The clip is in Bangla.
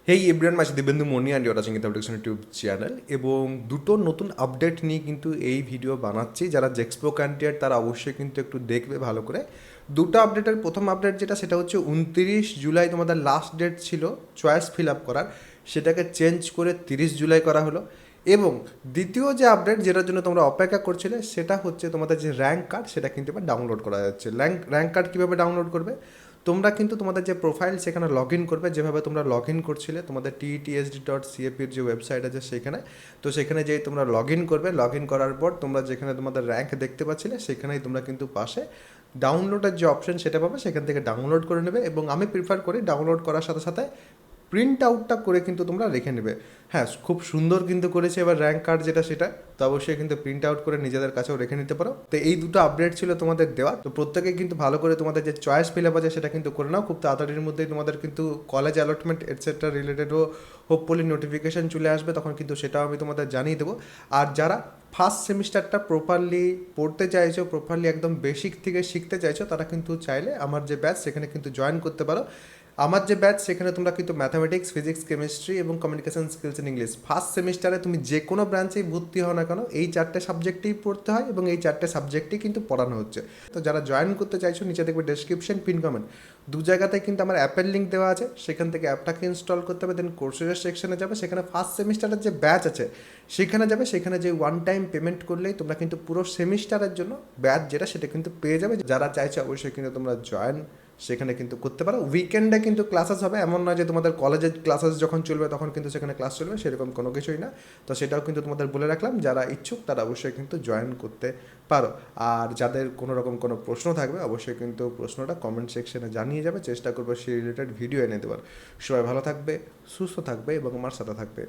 Hey everyone, my Dibendu Moni and your watching information YouTube channel. এবং দুটো নতুন আপডেট নিয়ে কিন্তু এই ভিডিও বানাচ্ছি। যারা জেক্সপো ক্যান্ডিডেট তারা অবশ্যই কিন্তু একটু দেখবে ভালো করে। দুটো আপডেটের প্রথম আপডেট যেটা, সেটা হচ্ছে 29 জুলাই তোমাদের লাস্ট ডেট ছিল চয়েস ফিল আপ করার, সেটাকে চেঞ্জ করে 30 জুলাই করা হলো। এবং দ্বিতীয় যে আপডেট যেটার জন্য তোমরা অপেক্ষা করছিলে, সেটা হচ্ছে তোমাদের যে র্যাঙ্ক কার্ড সেটা কিন্তু এবার ডাউনলোড করা যাচ্ছে। র্যাঙ্ক কার্ড কীভাবে ডাউনলোড করবে? তোমরা কিন্তু তোমাদের যে প্রোফাইল সেখানে লগ ইন করবে, যেভাবে তোমরা লগ ইন করছিলে তোমাদের TETSD.CAPর যে ওয়েবসাইট আছে সেখানে। তো সেখানে যেই তোমরা লগ ইন করবে, লগ ইন করার পর তোমরা যেখানে তোমাদের র্যাঙ্ক দেখতে পাচ্ছিলে সেখানেই তোমরা কিন্তু পাশে ডাউনলোডের যে অপশন সেটা পাবে, সেখান থেকে ডাউনলোড করে নেবে। এবং আমি প্রিফার করি ডাউনলোড করার সাথে সাথে প্রিন্ট আউটটা করে কিন্তু তোমরা রেখে নেবে। হ্যাঁ, খুব সুন্দর কিন্তু করেছে এবার র্যাঙ্ক কার্ড যেটা, সেটা তো অবশ্যই কিন্তু প্রিন্ট আউট করে নিজেদের কাছেও রেখে নিতে পারো। তো এই দুটো আপডেট ছিল তোমাদের দেওয়া। তো প্রত্যেকে কিন্তু ভালো করে তোমাদের যে চয়েস ফিল আপ আছে সেটা কিন্তু করে নাও। খুব তাড়াতাড়ির মধ্যেই তোমাদের কিন্তু কলেজ অ্যালটমেন্ট এটসেট্রা রিলেটেডও হোপফুলি নোটিফিকেশান চলে আসবে, তখন কিন্তু সেটাও আমি তোমাদের জানিয়ে দেবো। আর যারা ফার্স্ট সেমিস্টারটা প্রপারলি পড়তে চাইছো, প্রপারলি একদম বেসিক থেকে শিখতে চাইছো, তারা কিন্তু চাইলে আমার যে ব্যাচ সেখানে কিন্তু জয়েন করতে পারো। আমার যে ব্যাচ সেখানে তোমরা কিন্তু ম্যাথামেটিক্স, ফিজিক্স, কেমিস্ট্রি এবং communication skills in English first সেমিস্টারে তুমি যে কোনো ব্রাঞ্চেই ভর্তি হও না কেন, এই চারটে সাবজেক্টেই পড়তে হয় এবং এই চারটে সাবজেক্টেই কিন্তু পড়ানো হচ্ছে। তো যারা জয়েন করতে চাইছো, নিচে দেখবে ডেসক্রিপশন, পিন কমেন্ট, দু জায়গাতে কিন্তু আমার অ্যাপের লিঙ্ক দেওয়া আছে। সেখান থেকে অ্যাপটাকে ইনস্টল করতে হবে, দেন কোর্সের সেকশনে যাবে, সেখানে ফার্স্ট সেমিস্টারের যে ব্যাচ আছে সেখানে যাবে। সেখানে যে ওয়ান টাইম পেমেন্ট করলেই তোমরা কিন্তু পুরো সেমিস্টারের জন্য ব্যাচ যেটা সেটা কিন্তু পেয়ে যাবে। যারা চাইছে অবশ্যই কিন্তু তোমরা জয়েন সেখানে কিন্তু করতে পারো। উইকেন্ডে কিন্তু ক্লাসেস হবে, এমন নয় যে তোমাদের কলেজের ক্লাসেস যখন চলবে তখন কিন্তু সেখানে ক্লাস চলবে, সেরকম কোনো কিছুই না। তো সেটাও কিন্তু তোমাদের বলে রাখলাম, যারা ইচ্ছুক তারা অবশ্যই কিন্তু জয়েন করতে পারো। আর যাদের কোনো রকম কোনো প্রশ্ন থাকবে অবশ্যই কিন্তু প্রশ্নটা কমেন্ট সেকশনে জানিয়ে যাবে, চেষ্টা করবো সেই রিলেটেড ভিডিও এনে দেওয়ার। সবাই ভালো থাকবে, সুস্থ থাকবে এবং আমার সাথে থাকবে।